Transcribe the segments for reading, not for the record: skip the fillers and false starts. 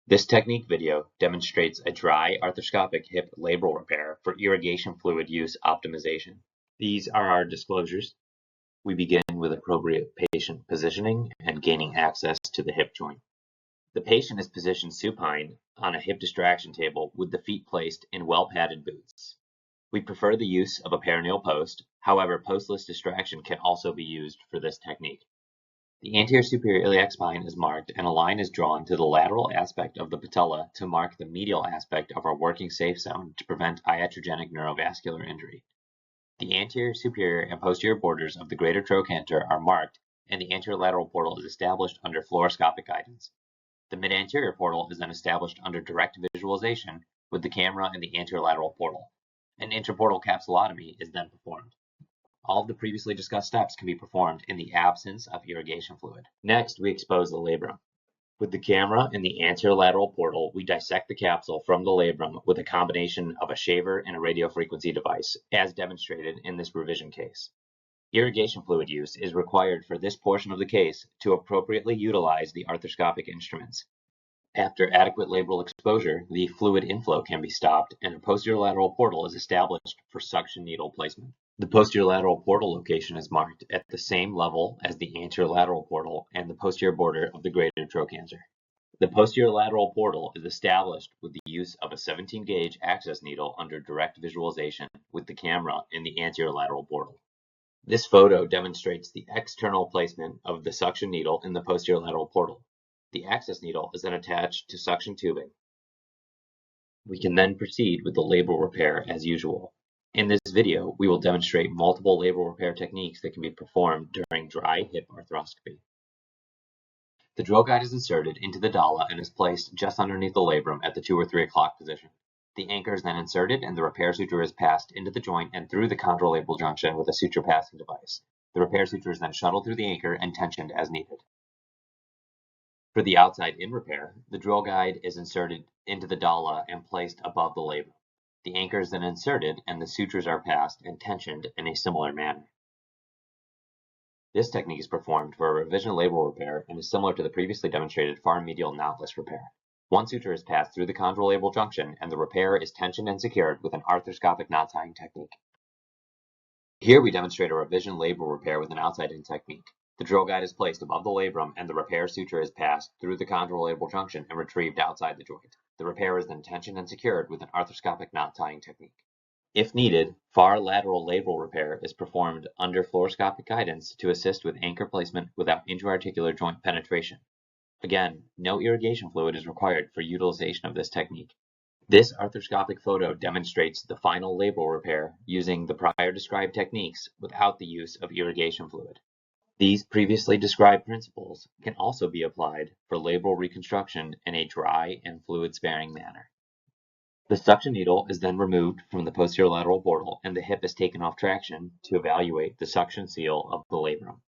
This technique video demonstrates a dry arthroscopic hip labral repair for irrigation fluid use optimization. These are our disclosures. We begin with appropriate patient positioning and gaining access to the hip joint. The patient is positioned supine on a hip distraction table with the feet placed in well-padded boots. We prefer the use of a perineal post. However, postless distraction can also be used for this technique. The anterior superior iliac spine is marked and a line is drawn to the lateral aspect of the patella to mark the medial aspect of our working safe zone to prevent iatrogenic neurovascular injury. The anterior superior and posterior borders of the greater trochanter are marked and the anterior lateral portal is established under fluoroscopic guidance. The mid-anterior portal is then established under direct visualization with the camera in the anterior lateral portal. An intraportal capsulotomy is then performed. All of the previously discussed steps can be performed in the absence of irrigation fluid. Next, we expose the labrum. With the camera in the anterior lateral portal, we dissect the capsule from the labrum with a combination of a shaver and a radiofrequency device, as demonstrated in this revision case. Irrigation fluid use is required for this portion of the case to appropriately utilize the arthroscopic instruments. After adequate labral exposure, the fluid inflow can be stopped and a posterior lateral portal is established for suction needle placement. The posterior lateral portal location is marked at the same level as the anterior lateral portal and the posterior border of the greater trochanter. The posterior lateral portal is established with the use of a 17-gauge access needle under direct visualization with the camera in the anterior lateral portal. This photo demonstrates the external placement of the suction needle in the posterior lateral portal. The access needle is then attached to suction tubing. We can then proceed with the labral repair as usual. In this video, we will demonstrate multiple labral repair techniques that can be performed during dry hip arthroscopy. The drill guide is inserted into the dalla and is placed just underneath the labrum at the 2 or 3 o'clock position. The anchor is then inserted and the repair suture is passed into the joint and through the chondral labral junction with a suture passing device. The repair suture is then shuttled through the anchor and tensioned as needed. For the outside-in repair, the drill guide is inserted into the dalla and placed above the labrum. The anchor is then inserted and the sutures are passed and tensioned in a similar manner. This technique is performed for a revision labral repair and is similar to the previously demonstrated far medial knotless repair. One suture is passed through the chondral labral junction and the repair is tensioned and secured with an arthroscopic knot tying technique. Here we demonstrate a revision labral repair with an outside-in technique. The drill guide is placed above the labrum and the repair suture is passed through the chondral labral junction and retrieved outside the joint. The repair is then tensioned and secured with an arthroscopic knot tying technique. If needed, far lateral labral repair is performed under fluoroscopic guidance to assist with anchor placement without intra-articular joint penetration. Again, no irrigation fluid is required for utilization of this technique. This arthroscopic photo demonstrates the final labral repair using the prior described techniques without the use of irrigation fluid. These previously described principles can also be applied for labral reconstruction in a dry and fluid-sparing manner. The suction needle is then removed from the posterior lateral portal and the hip is taken off traction to evaluate the suction seal of the labrum.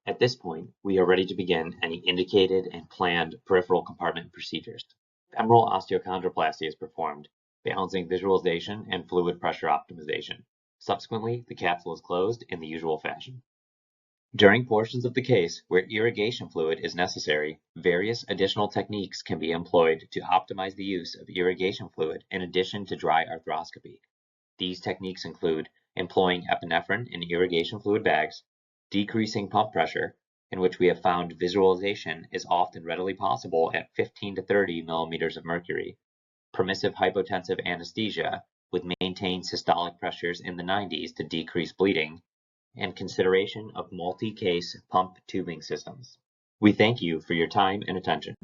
At this point, we are ready to begin any indicated and planned peripheral compartment procedures. Femoral osteochondroplasty is performed, balancing visualization and fluid pressure optimization. Subsequently, the capsule is closed in the usual fashion. During portions of the case where irrigation fluid is necessary, various additional techniques can be employed to optimize the use of irrigation fluid in addition to dry arthroscopy. These techniques include employing epinephrine in irrigation fluid bags, decreasing pump pressure, in which we have found visualization is often readily possible at 15 to 30 millimeters of mercury, permissive hypotensive anesthesia with maintained systolic pressures in the 90s to decrease bleeding, and consideration of multi-case pump tubing systems. We thank you for your time and attention.